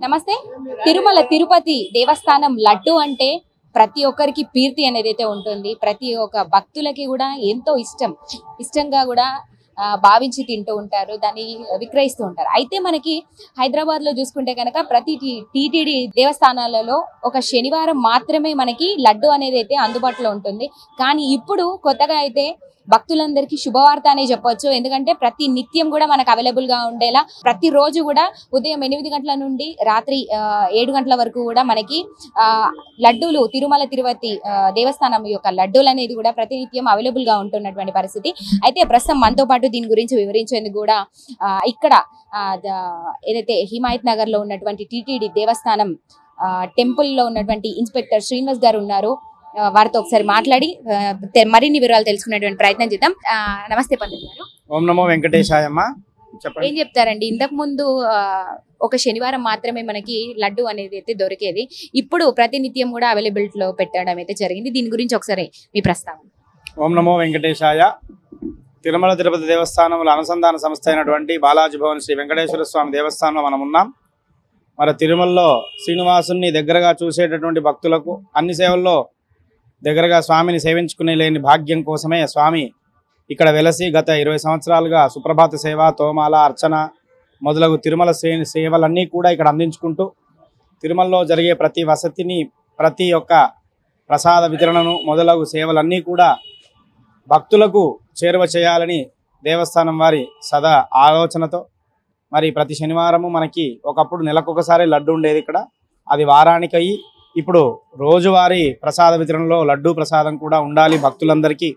నమస్తే. తిరుమల తిరుపతి దేవస్థానం లడ్డు అంటే ప్రతి ఒక్కరికి కీర్తి అనేది అయితే ఉంటుంది. ప్రతి ఒక్క భక్తులకి కూడా ఎంతో ఇష్టంగా కూడా భావించి తింటూ ఉంటారు, దాన్ని విక్రయిస్తూ ఉంటారు. అయితే మనకి హైదరాబాద్ లో చూసుకుంటే కనుక ప్రతి టీటీడీ దేవస్థానాలలో ఒక శనివారం మాత్రమే మనకి లడ్డు అనేది అయితే అందుబాటులో ఉంటుంది. కానీ ఇప్పుడు కొత్తగా అయితే భక్తులందరికీ శుభవార్త అనే చెప్పొచ్చు. ఎందుకంటే ప్రతి నిత్యం కూడా మనకు అవైలబుల్ గా ఉండేలా ప్రతి రోజు కూడా ఉదయం 8 గంటల నుండి రాత్రి 7 గంటల వరకు కూడా మనకి లడ్డూలు తిరుమల తిరుపతి దేవస్థానం యొక్క లడ్డూలు అనేది కూడా ప్రతినిత్యం అవైలబుల్ గా ఉంటున్నటువంటి పరిస్థితి. అయితే ప్రస్తుతం మనతో పాటు దీని గురించి వివరించేందుకు కూడా ఇక్కడ ఏదైతే హిమాయత్ నగర్ లో ఉన్నటువంటి టీటీడీ దేవస్థానం టెంపుల్ లో ఉన్నటువంటి ఇన్స్పెక్టర్ శ్రీనివాస్ గారు ఉన్నారు. వారితో ఒకసారి మాట్లాడి మరిన్ని వివరాలు తెలుసుకునేటువంటి ప్రయత్నం చేద్దాం. నమస్తే పండిత్ గారు. ఓం నమో వెంకటేశాయమ్మ. చెప్పండి. ఏం చెప్తారండి? ఇంతకు ముందు ఒక శనివారం మాత్రమే మనకి లడ్డు అనేది అయితే దొరికేది, ఇప్పుడు ప్రతినిత్యం కూడా అవైలబిలిటీలో పెట్టడం అయితే జరిగింది. దీని గురించి ఒకసారి మీ ప్రస్తావన. ఓం నమో వెంకటేశాయ. తిరుమల తిరుపతి దేవస్థానంలో అనుసంధాన సంస్థ అయినటువంటి బాలాజీ భవన్ శ్రీ వెంకటేశ్వర స్వామి దేవస్థానంలో మనం ఉన్నాం. మరి తిరుమలలో శ్రీనివాసుని దగ్గరగా చూసేటటువంటి భక్తులకు అన్ని సేవల్లో దగ్గరగా స్వామిని సేవించుకునే లేని భాగ్యం కోసమే స్వామి ఇక్కడ వెలసి గత 20 సంవత్సరాలుగా సుప్రభాత సేవ, తోమాల, అర్చన మొదలగు తిరుమల సేవలన్నీ కూడా ఇక్కడ అందించుకుంటూ తిరుమలలో జరిగే ప్రతి వసతిని, ప్రతి ఒక్క ప్రసాద వితరణను మొదలగు సేవలన్నీ కూడా భక్తులకు చేరువ చేయాలని దేవస్థానం వారి సదా ఆలోచనతో మరి ప్రతి శనివారము మనకి ఒకప్పుడు నెలకొకసారి లడ్డు ఉండేది. ఇక్కడ అది వారానికి అయ్యి ఇప్పుడు రోజువారీ ప్రసాద వితరణలో లడ్డూ ప్రసాదం కూడా ఉండాలి భక్తులందరికీ.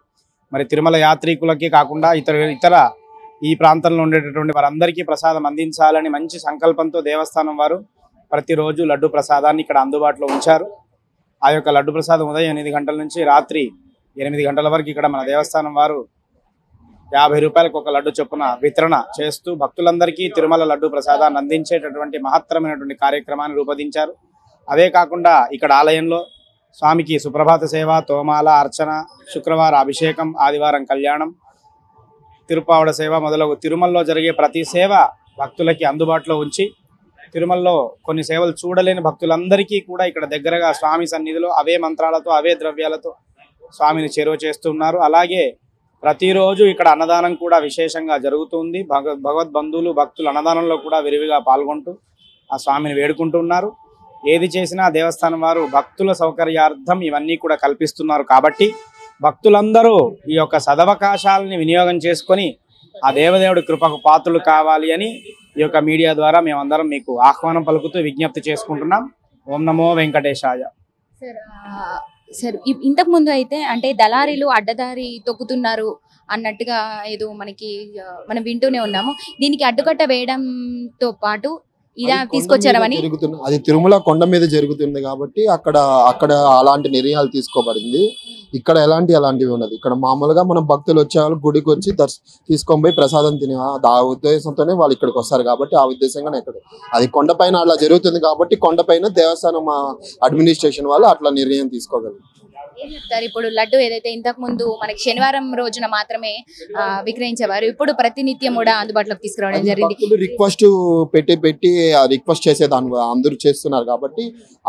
మరి తిరుమల యాత్రికులకే కాకుండా ఇతర ఈ ప్రాంతంలో ఉండేటటువంటి వారందరికీ ప్రసాదం అందించాలని మంచి సంకల్పంతో దేవస్థానం వారు ప్రతిరోజు లడ్డు ప్రసాదాన్ని ఇక్కడ అందుబాటులో ఉంచారు. ఆ యొక్క లడ్డు ప్రసాదం ఉదయం 8 గంటల నుంచి రాత్రి 8 గంటల వరకు ఇక్కడ మన దేవస్థానం వారు 50 రూపాయలకు ఒక లడ్డు చొప్పున వితరణ చేస్తూ భక్తులందరికీ తిరుమల లడ్డు ప్రసాదాన్ని అందించేటటువంటి మహత్తరమైనటువంటి కార్యక్రమాన్ని రూపొందించారు. అదే కాకుండా ఇక్కడ ఆలయంలో స్వామికి సుప్రభాత సేవ, తోమాల, అర్చన, శుక్రవారం అభిషేకం, ఆదివారం కళ్యాణం, తిరుపావడ సేవ మొదలగు తిరుమలలో జరిగే ప్రతి సేవ భక్తులకి అందుబాటులో ఉంచి తిరుమలలో కొన్ని సేవలు చూడలేని భక్తులందరికీ కూడా ఇక్కడ దగ్గరగా స్వామి సన్నిధిలో అవే మంత్రాలతో, అవే ద్రవ్యాలతో స్వామిని చేరువ చేస్తున్నారు. అలాగే ప్రతిరోజు ఇక్కడ అన్నదానం కూడా విశేషంగా జరుగుతుంది. భగవద్బంధువులు భక్తులు అన్నదానంలో కూడా విరివిగా పాల్గొంటూ ఆ స్వామిని వేడుకుంటున్నారు. ఏది చేసినా దేవస్థానం వారు భక్తుల సౌకర్యార్థం ఇవన్నీ కూడా కల్పిస్తున్నారు. కాబట్టి భక్తులందరూ ఈ యొక్క సదవకాశాలని వినియోగం చేసుకొని ఆ దేవదేవుడి కృపకు పాత్రలు కావాలి అని ఈ యొక్క మీడియా ద్వారా మేమందరం మీకు ఆహ్వానం పలుకుతూ విజ్ఞప్తి చేసుకుంటున్నాం. ఓం నమో వెంకటేశాయ. సార్, ఇంతకు ముందు అయితే అంటే దళారీలు అడ్డదారి తొక్కుతున్నారు అన్నట్టుగా ఏదో మనం వింటూనే ఉన్నాము. దీనికి అడ్డుకట్ట వేయడంతో పాటు ఇలా తీసుకొచ్చారని, అది తిరుమల కొండ మీద జరుగుతుంది కాబట్టి అక్కడ అలాంటి నిర్ణయాలు తీసుకోబడింది. ఇక్కడ అలాంటివి ఉన్నది. ఇక్కడ మామూలుగా మనం భక్తులు వచ్చే వాళ్ళు గుడికి వచ్చి తీసుకొని పోయి ప్రసాదం తినే ఆ ఉద్దేశంతోనే వాళ్ళు ఇక్కడికి వస్తారు. కాబట్టి ఆ ఉద్దేశంగానే ఇక్కడ అది కొండపైన అలా జరుగుతుంది కాబట్టి కొండపైన దేవస్థానం అడ్మినిస్ట్రేషన్ వాళ్ళు అట్లా నిర్ణయం తీసుకోగలరు. ఏం చెప్తారు? ఇప్పుడు లడ్డు ఏదైతే ఇంతకు ముందు మనకి శనివారం రోజున మాత్రమే విక్రయించేవారు, ఇప్పుడు ప్రతినిత్యం కూడా అందుబాటులోకి తీసుకురావడం జరిగింది. రిక్వెస్ట్ పెట్టి రిక్వెస్ట్ చేసేదాన్ని అందరూ చేస్తున్నారు కాబట్టి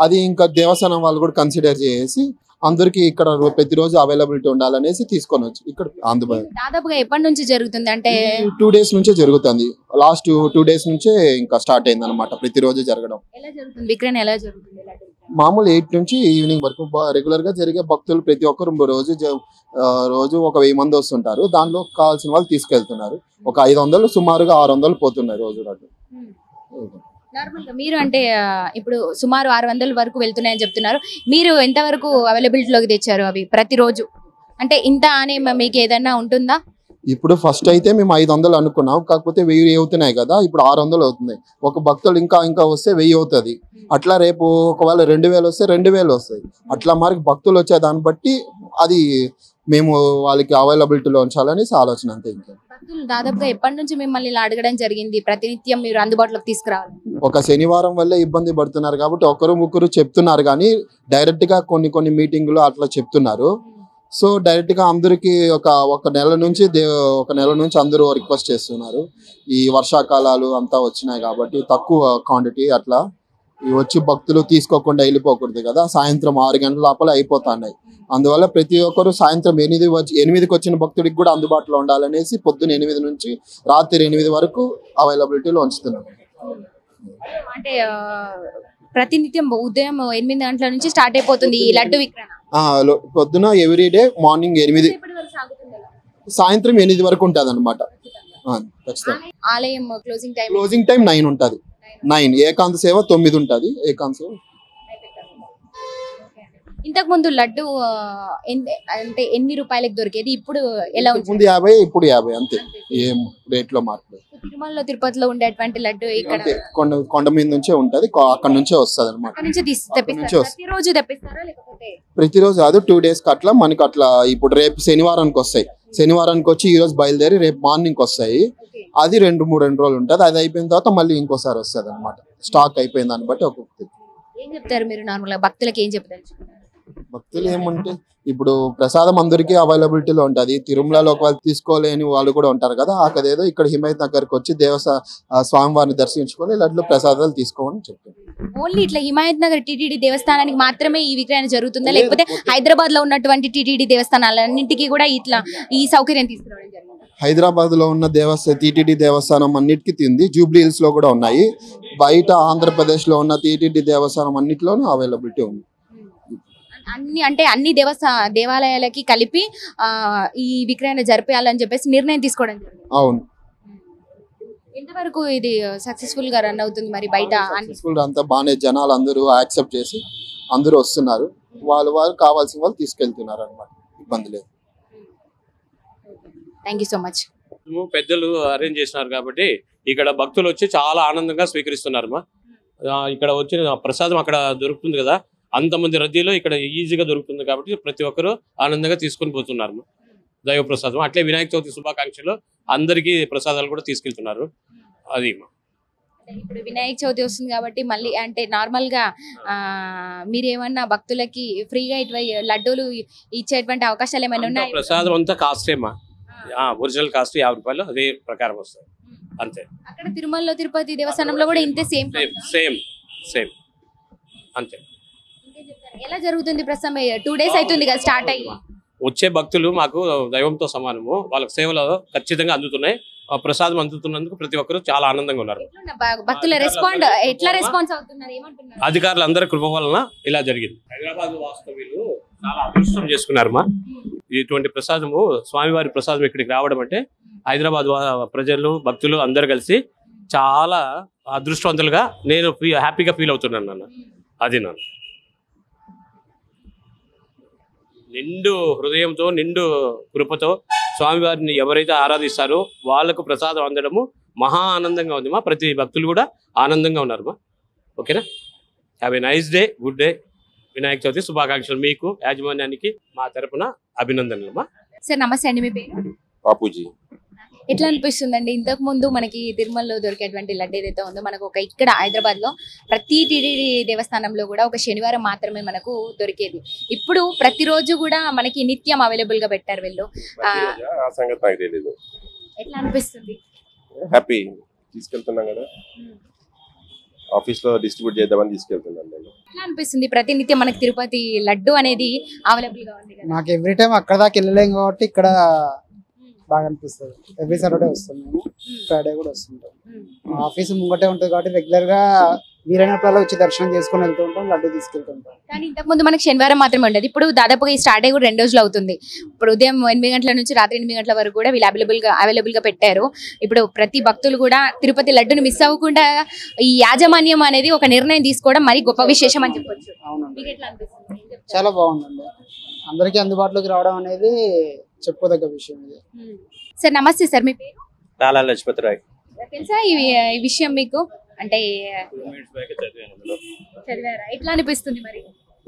అది ఇంకా దేవస్థానం వాళ్ళు కూడా కన్సిడర్ చేసి అందరికి ఇక్కడ ప్రతిరోజు అవైలబిలిటీ ఉండాలనేసి తీసుకొని వచ్చి ఇక్కడ అందుబాటు. దాదాపుగా ఎప్పటి నుంచి జరుగుతుంది? అంటే 2 days నుంచే జరుగుతుంది. లాస్ట్ 2 days నుంచే ఇంకా స్టార్ట్ అయింది అనమాట ప్రతిరోజు జరగడం. ఎలా జరుగుతుంది విక్రయణ? ఎలా జరుగుతుంది? మామూలు 8 నుంచి ఈవినింగ్ వరకు రెగ్యులర్ గా జరిగే భక్తులు ప్రతి ఒక్కరు రోజు ఒక 1000 మంది వస్తుంటారు. దానిలో కావాల్సిన వాళ్ళు తీసుకెళ్తున్నారు. ఒక 500 సుమారుగా 600 పోతున్నాయి రోజు. నార్మల్ గా మీరు అంటే ఇప్పుడు సుమారు 600 వరకు వెళ్తున్నాయని చెప్తున్నారు. మీరు ఎంత వరకు అవైలబిలిటీలోకి తెచ్చారు అవి ప్రతిరోజు? అంటే ఇంత అనే మీకు ఏదైనా ఉంటుందా? ఇప్పుడు ఫస్ట్ అయితే మేము 500 అనుకున్నాం, కాకపోతే 1000 అవుతున్నాయి కదా, ఇప్పుడు 600 అవుతున్నాయి. ఒక భక్తులు ఇంకా వస్తే 1000 అవుతుంది. అట్లా రేపు ఒకవేళ 2000 వస్తే 2000 వస్తాయి. అట్లా మరి భక్తులు వచ్చే దాన్ని బట్టి అది మేము వాళ్ళకి అవైలబిలిటీలో ఉంచాలనేసి ఆలోచన అంతే. ఇంకా భక్తులు దాదాపుగా ఎప్పటి నుంచి మిమ్మల్ని ఇలా అడగడం జరిగింది ప్రతినిత్యం మీరు అందుబాటులోకి తీసుకురావాలి? ఒక శనివారం వల్లే ఇబ్బంది పడుతున్నారు కాబట్టి ఒకరు ముగ్గురు చెప్తున్నారు, కానీ డైరెక్ట్ గా కొన్ని మీటింగ్లు అట్లా చెప్తున్నారు. సో డైరెక్ట్ గా అందరికి ఒక నెల నుంచి అందరూ రిక్వెస్ట్ చేస్తున్నారు. ఈ వర్షాకాలాలు అంతా వచ్చినాయి కాబట్టి తక్కువ క్వాంటిటీ అట్లా వచ్చి భక్తులు తీసుకోకుండా వెళ్ళిపోకూడదు కదా, సాయంత్రం 6 గంటల లోపల అయిపోతున్నాయి. అందువల్ల ప్రతి ఒక్కరు సాయంత్రం 8కి వచ్చిన భక్తుడికి కూడా అందుబాటులో ఉండాలనేసి పొద్దున 8 నుంచి రాత్రి 8 వరకు అవైలబిలిటీలో ఉంచుతున్నాం. అంటే ప్రతినిత్యం ఉదయం 8 గంటల నుంచి స్టార్ట్ అయిపోతుంది ఈ లడ్డు విక్రయణ. పొద్దున ఎవ్రీడే మార్నింగ్ 8, సాయంత్రం 8 వరకు ఉంటుంది అనమాట. ఆలయం క్లోజింగ్ టైం 9 ఉంటుంది. 9 ఏకాంత సేవ 9 ఉంటుంది. ఏకాంత సేవ ఇంతకు ముందు లడ్డు అంటే ఎన్ని రూపాయలకు దొరికేది, ఇప్పుడు ఎలా ఉంది? ముందు 50, ఇప్పుడు 50 అంతే, ఏం రేట్ లో మార్పు. తిరుమలలో తిరుపతిలో ఉండేటువంటి లడ్డు ఇక్కడ కొండ మీద నుంచే ఉంటది, అక్కడ నుంచే వస్తుంది అనమాట. ప్రతిరోజు తెప్పిస్తారా లేకపోతే ప్రతిరోజు కాదు, 2 days అట్లా మనకి అట్లా. ఇప్పుడు రేపు శనివారానికి వస్తాయి, శనివారానికి వచ్చి ఈ రోజు బయలుదేరి రేపు మార్నింగ్ వస్తాయి. అది 2 రోజులు ఉంటది. అది అయిపోయిన తర్వాత మళ్ళీ ఇంకోసారి వస్తుంది అనమాట. స్టాక్ అయిపోయిన దాన్ని బట్టి ఒక్కొక్కటి. ఏం చెప్తారు మీరు నార్మల్ గా భక్తులకి, ఏం చెప్తారు? భక్తులు ఏమంటే ఇప్పుడు ప్రసాదం అందరికీ అవైలబిలిటీలో ఉంటుంది. తిరుమలలో ఒకవేళ తీసుకోలేని వాళ్ళు కూడా ఉంటారు కదా, అక్కడేదో ఇక్కడ హిమాయత్ నగర్కి వచ్చి స్వామివారిని దర్శించుకొని లడ్లు ప్రసాదాలు తీసుకోమని చెప్తారు. ఓన్లీ ఇట్లా హిమాయత్ నగర్ టీటీడీ దేవస్థానానికి మాత్రమే ఈ విక్రయణ జరుగుతుందా, లేకపోతే హైదరాబాద్ లో ఉన్నటువంటి టీటీడీ దేవస్థానాలన్నింటికి కూడా ఇట్లా ఈ సౌకర్యం తీసుకురావడం జరిగింది? హైదరాబాద్ లో ఉన్న టీటీడీ దేవస్థానం అన్నిటికీ తింది, జూబ్లీ హిల్స్ లో కూడా ఉన్నాయి. బయట ఆంధ్రప్రదేశ్ లో ఉన్న టీటీడీ దేవస్థానం అన్నిటిలోనూ అవైలబిలిటీ ఉంది. అన్ని దేవాలయాలకి కలిపి ఈ విక్రయణ జరిపేయాలని చెప్పేసి నిర్ణయం తీసుకోవడం జరిగింది. అవును. ఎంతవరకు ఇది సక్సెస్ఫుల్ గా రన్ అవుతుంది మరి? బయట అంతా బాగానే జనాలు అందరూ యాక్సెప్ట్ చేసి అందరూ వస్తున్నారు. వాళ్ళు కావాల్సిన వాళ్ళు తీసుకెళ్తున్నారు అనమాట, ఇబ్బంది లేదు. Thank you so much. పెద్దలు అరేంజ్ చేసినారు కాబట్టి ఇక్కడ భక్తులు వచ్చి చాలా ఆనందంగా స్వీకరిస్తున్నారు. ఇక్కడ వచ్చిన ప్రసాదం అక్కడ దొరుకుతుంది కదా, అంతమంది రద్దీలో ఇక్కడ ఈజీగా దొరుకుతుంది కాబట్టి ప్రతి ఒక్కరు ఆనందంగా తీసుకొని పోతున్నారు దైవ ప్రసాదం. అట్లే వినాయక చవితి శుభాకాంక్షలు అందరికీ ప్రసాదాలు కూడా తీసుకెళ్తున్నారు. అది ఇప్పుడు వినాయక చవితి వస్తుంది కాబట్టి మళ్ళీ అంటే నార్మల్ గా మీరేమన్నా భక్తులకి ఫ్రీగా లడ్డూలు ఇచ్చేటువంటి అవకాశాలు ఏమైనా ఉన్నాయి? ప్రసాదం అంతా కాస్టేమా, ఒరిజినల్ కాస్ట్ 50 రూపాయలు, అదే ప్రకారం వస్తుంది అంతే. అక్కడ తిరుమలలో తిరుపతి దేవస్థానంలో కూడా ఇంతే సేమ్ అంతే. ఎలా జరుగుతుంది ప్రస్తుతం? 2 days అవుతుంది కదా స్టార్ట్ అయ్యి. వచ్చే భక్తులు మాకు దైవంతో సమానము, వాళ్ళకి సేవలు ఖచ్చితంగా అందుతున్నాయి. ప్రసాదం అందుతున్నందుకు ప్రతి ఒక్కరు చాలా ఆనందంగా ఉన్నారు. భక్తుల రెస్పాన్స్ అవుతున్నారు, ఏమంటున్నారు? అధికారులు అందరి కృప వలన ఇలా జరిగింది. హైదరాబాద్ వాస్తవ్యులు చాలా అదృష్టం చేసుకున్నారు. ఇటువంటి ప్రసాదము, స్వామివారి ప్రసాదం ఇక్కడికి రావడం అంటే హైదరాబాద్ ప్రజలు భక్తులు అందరు కలిసి చాలా అదృష్టవంతులుగా నేను హ్యాపీగా ఫీల్ అవుతున్నాను నాన్న. అది నాన్న నిండు హృదయంతో నిండు కృపతో స్వామివారిని ఎవరైతే ఆరాధిస్తారో వాళ్ళకు ప్రసాదం అందడము మహా ఆనందంగా ఉంది. ప్రతి భక్తులు కూడా ఆనందంగా ఉన్నారు. ఓకేనా? Have a nice day, good day. Vinayaka Chavithi శుభాకాంక్షలు. మీకు యాజమాన్యానికి మా తరపున అభినందనలు. సార్ నమస్తే అండి, మీ పేరు? బాపూజీ. ఎట్లా అనిపిస్తుందండి? ఇంతకు ముందు మనకి తిరుమలలో దొరికేటువంటి లడ్డు ఏదైతే ఉందో మనకు ఇక్కడ హైదరాబాద్ లో ప్రతి టీటీడీ దేవస్థానంలో కూడా ఒక శనివారం మాత్రమే మనకు దొరికేది. ఇప్పుడు ప్రతిరోజు కూడా మనకి నిత్యం అవైలబుల్ గా పెట్టారు వీళ్ళు. ఎట్లా అనిపిస్తుంది? హ్యాపీ. తీసుకెళ్తున్నాం కదా, ఆఫీస్ లో డిస్ట్రిబ్యూట్ చేద్దామని తీసుకెళ్తున్నాను నేను. ఎట్లా అనిపిస్తుంది? ప్రతినిత్యం మనకి తిరుపతి లడ్డు అనేది అవైలబుల్ గా ఉంది కదా. నాకు ఎవ్రీ టైం అక్కడ దాకా వెళ్ళలేం కాబట్టి ఇక్కడ బాగా అనిపిస్తుంది. ఎవ్రీ సాటర్డే వస్తున్నాము, ఫ్రైడే కూడా వస్తుంటాం. ఆఫీస్ ముంగటే ఉంటుంది కాబట్టి రెగ్యులర్ గా వీరైనప్పుడు వచ్చి దర్శనం చేసుకుని వెళ్తూ ఉంటాం, లడ్డు తీసుకెళ్తుంటాం. కానీ ఇంతకు ముందు మనకి శనివారం మాత్రమే ఉండేది. ఇప్పుడు దాదాపుగా ఈ స్టార్ట్ అయ్యి కూడా 2 రోజులు అవుతుంది. ఇప్పుడు ఉదయం 8 గంటల నుంచి రాత్రి 8 గంటల వరకు కూడా వీళ్ళు అవైలబుల్ గా పెట్టారు. ఇప్పుడు ప్రతి భక్తులు కూడా తిరుపతి లడ్డును మిస్ అవ్వకుండా ఈ యాజమాన్యం అనేది ఒక నిర్ణయం తీసుకోవడం మరి గొప్ప విశేషం అని చెప్పొచ్చు. అవునండి, చాలా బాగుందండి. అందరికీ అందుబాటులోకి రావడం అనేది చెప్పుకోదగ్గ విషయం ఇది. సార్ నమస్తే సార్, మీ పేరు? లాలా లజపతి రాయ్. తెలుసా ఈ విషయం మీకు? అంటే చదివారా? ఎట్లా అనిపిస్తుంది మరి?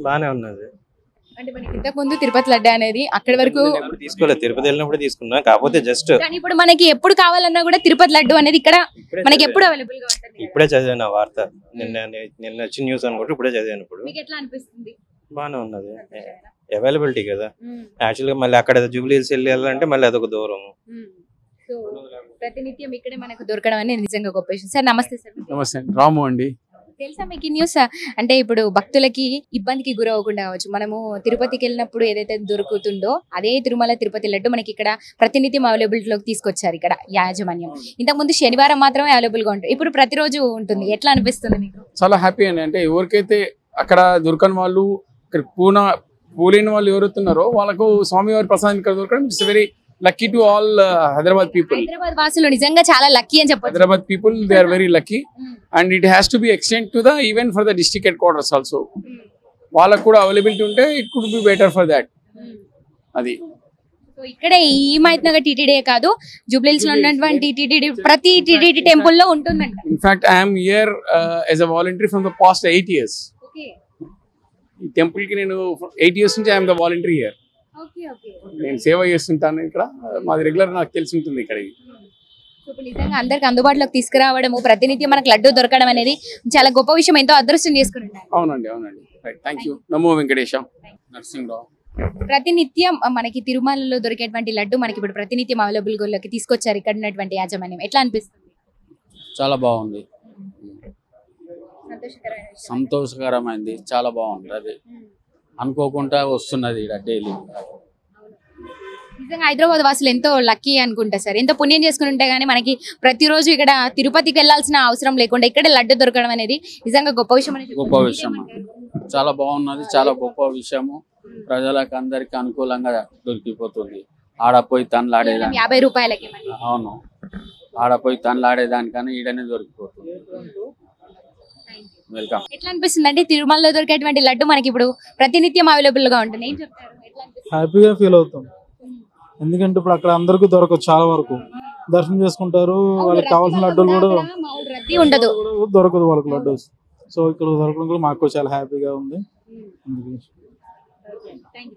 బానే ఉన్నది. అంటే మనకి ఇంతకు ముందు తిరుపతి లడ్డు అనేది అక్కడి వరకు తీసుకోలేదు, తిరుపతి వెళ్ళినప్పుడు తీసుకున్నా. కాకపోతే జస్ట్ కానీ ఇప్పుడు మనకి ఎప్పుడు కావాలన్నా కూడా తిరుపతి లడ్డు అనేది ఇక్కడ మనకి ఎప్పుడు అవైలబుల్ గా ఉంటుంది. ఇప్పుడే చదివాను వార్త, నిన్న వచ్చిన న్యూస్ అనుకుంటే ఇప్పుడే చదివాను. ఇప్పుడు మీకు ఎట్లా అనిపిస్తుంది? బానే ఉన్నది, అవైలబిలిటీ కదా. యాక్చువల్ గా మళ్ళీ అక్కడ జూబ్లీ హిల్స్ వెళ్ళాలంటే మళ్ళీ అదొక దూరం. సో ప్రతినిత్యం ఇక్కడే మనకు దొరకడం అనేది నిజంగా గొప్ప విషయం. సార్ నమస్తే సార్. నమస్తే, రాము అండి. తెలుసా మీకు ఈ న్యూస్? అంటే ఇప్పుడు భక్తులకి ఇబ్బందికి గురవకుండా కావచ్చు, మనము తిరుపతికి వెళ్ళినప్పుడు ఏదైతే దొరుకుతుందో అదే తిరుమల తిరుపతి లడ్డు మనకి ఇక్కడ ప్రతినిత్యం అవైలబిలిటీలోకి తీసుకొచ్చారు ఇక్కడ యాజమాన్యం. ఇంతకుముందు శనివారం మాత్రమే అవైలబుల్ గా ఉంటుంది, ఇప్పుడు ప్రతిరోజు ఉంటుంది. ఎట్లా అనిపిస్తుంది మీకు? చాలా హ్యాపీ అండి. అంటే ఎవరికైతే అక్కడ దొరకని వాళ్ళు, ఇక్కడ పూలేని వాళ్ళు ఎవరుతున్నారో వాళ్ళకు స్వామివారి ప్రసాదం ఇక్కడ దొరకడం it's very lucky to all Hyderabad people. Hyderabad వాసులు నిజంగా చాలా లక్కీ అని చెప్పొచ్చు. Hyderabad people they are very lucky and it has to be extend to the even for the district headquarters also. వాళ్ళకు కూడా అవైలబిలిటీ ఉంటే it could be better for that. అది so ఇక్కడే ఈ మైత్నగర్ టీటీడీ కాదు, జూబ్లీహిల్స్ లో ఉన్నటువంటి టీటీడీ ప్రతి టీటీడీ టెంపుల్ లో ఉంటుందంట. In fact I'm here as a volunteer from the past 8 years. ఈ టెంపుల్ కి నేను 8 years నుంచి ఐఎమ్ ద వాలంటీర్ హియర్. నేను సేవ చేస్తుంటాను ఇక్కడ. మాది రెగ్యులర్ నాకు తెలిసి ఉంటుంది ఇక్కడ. నిజంగా అందరికి అందుబాటులోకి తీసుకురావడము, ప్రతినిత్యం మనకు లడ్డు దొరకడం అనేది చాలా గొప్ప విషయం. ఎంతో అదృష్టం చేసుకుని. అవునండి. Right, thank you. నమో వెంకటేశం. నరసింహరావు. ప్రతినిత్యం మనకి తిరుమలలో దొరికేటువంటి లడ్డు మనకి ఇప్పుడు ప్రతినిత్యం అవైలబుల్ లోకి తీసుకొచ్చారు ఇక్కడ ఉన్నటువంటి యాజమాన్యం. ఎట్లా అనిపిస్తుంది? చాలా బాగుంది, సంతోషకరమైంది, చాలా బాగుంది. అది అనుకోకుండా వస్తున్నది ఇక్కడ డైలీ. నిజంగా హైదరాబాద్ వాసులు ఎంతో లక్కీ అనుకుంటా సార్. ఎంతో పుణ్యం చేసుకుని ఉంటే గానీ మనకి ప్రతిరోజు ఇక్కడ తిరుపతికి వెళ్లాల్సిన అవసరం లేకుండా ఇక్కడే లడ్డు దొరకడం అనేది నిజంగా గొప్ప విషయం. గొప్ప విషయం, చాలా బాగున్నది, చాలా గొప్ప విషయము. ప్రజలకు అందరికి అనుకూలంగా దొరికిపోతుంది. ఆడపోయి తనలాడేదాన్ని 50 రూపాయలకి. అవును, ఆడపోయి తనలాడేదానికన్నా ఈడనే దొరికిపోతుంది. వెల్కమ్. ఎట్లా అనిపిస్తుంది అంటే తిరుమలలో దొరికేటువంటి లడ్డు మనకి ఇప్పుడు ప్రతినిత్యం అవైలబుల్ గా ఉంటుంది? ఏం చెప్తారు? హ్యాపీగా ఫీల్ అవుతాం, ఎందుకంటే ఇప్పుడు అక్కడ అందరికీ దొరకదు. చాలా వరకు దర్శనం చేసుకుంటారు, వాళ్ళకి కావాల్సిన లడ్డూలు కూడా ఉండదు, దొరకదు వాళ్ళకి లడ్డు. సో ఇక్కడ దొరకడం కూడా మాకు చాలా హ్యాపీగా ఉంది.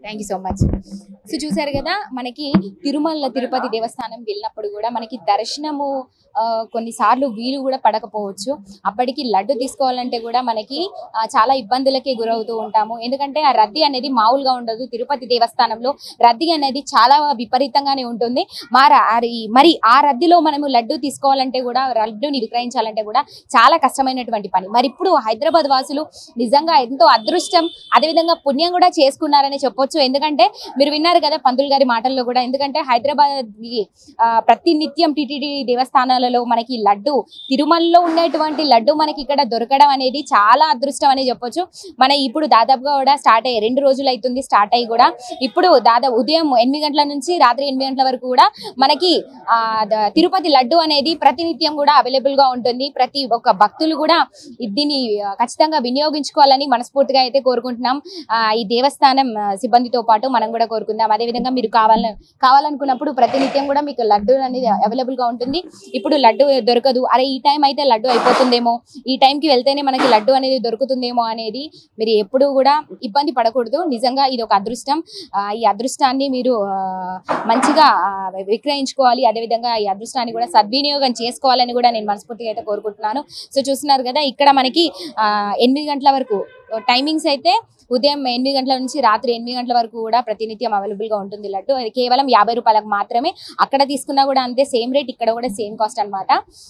Thank you so much. So చూసారు కదా, మనకి తిరుమల తిరుపతి దేవస్థానం వెళ్ళినప్పుడు కూడా మనకి దర్శనము కొన్నిసార్లు వీలు కూడా పడకపోవచ్చు. అప్పటికి లడ్డు తీసుకోవాలంటే కూడా మనకి చాలా ఇబ్బందులకే గురవుతూ ఉంటాము. ఎందుకంటే ఆ రద్దీ అనేది మామూలుగా ఉండదు. తిరుపతి దేవస్థానంలో రద్దీ అనేది చాలా విపరీతంగానే ఉంటుంది. మరి ఆ రద్దీలో మనము లడ్డు తీసుకోవాలంటే కూడా, లడ్డుని విక్రయించాలంటే కూడా చాలా కష్టమైనటువంటి పని. మరి ఇప్పుడు హైదరాబాద్ వాసులు నిజంగా ఎంతో అదృష్టం, అదేవిధంగా పుణ్యం కూడా చేసుకున్నారని చెప్పొచ్చు. ఎందుకంటే మీరు విన్నారు కదా పంతులు గారి మాటల్లో కూడా, ఎందుకంటే హైదరాబాద్ ప్రతినిత్యం టీటీడీ దేవస్థానాలలో మనకి లడ్డు, తిరుమలలో ఉండేటువంటి లడ్డు మనకి ఇక్కడ దొరకడం అనేది చాలా అదృష్టం అని చెప్పొచ్చు. మన ఇప్పుడు దాదాపుగా కూడా స్టార్ట్ అయ్యి 2 రోజులు అవుతుంది స్టార్ట్ అయ్యి కూడా. ఇప్పుడు దాదాపు ఉదయం 8 గంటల నుంచి రాత్రి 8 గంటల వరకు కూడా మనకి తిరుపతి లడ్డు అనేది ప్రతినిత్యం కూడా అవైలబుల్ గా ఉంటుంది. ప్రతి ఒక్క భక్తులు కూడా దీన్ని ఖచ్చితంగా వినియోగించుకోవాలని మనస్ఫూర్తిగా అయితే కోరుకుంటున్నాం. ఈ దేవస్థానం సిబ్బందితో పాటు మనం కూడా కోరుకుందాం. అదేవిధంగా మీరు కావాలనుకున్నప్పుడు ప్రతినిత్యం కూడా మీకు లడ్డు అనేది అవైలబుల్ గా ఉంటుంది. ఇప్పుడు లడ్డు దొరకదు, అరే ఈ టైం అయితే లడ్డు అయిపోతుందేమో, ఈ టైంకి వెళ్తేనే మనకి లడ్డు అనేది దొరుకుతుందేమో అనేది మీరు ఎప్పుడు కూడా ఇబ్బంది పడకూడదు. నిజంగా ఇది ఒక అదృష్టం. ఈ అదృష్టాన్ని మీరు మంచిగా విక్రయించుకోవాలి. అదేవిధంగా ఈ అదృష్టాన్ని కూడా సద్వినియోగం చేసుకోవాలని కూడా నేను మనస్ఫూర్తిగా అయితే కోరుకుంటున్నాను. సో చూస్తున్నారు కదా, ఇక్కడ మనకి 8 గంటల వరకు టైమింగ్స్ అయితే ఉదయం 8 గంటల నుంచి రాత్రి 8 గంటల వరకు కూడా ప్రతినిత్యం అవైలబుల్ గా ఉంటుంది లడ్డు. అది కేవలం 50 రూపాయలకు మాత్రమే. అక్కడ తీసుకున్నా కూడా అంతే సేమ్ రేట్, ఇక్కడ కూడా సేమ్ కాస్ట్ అన్నమాట.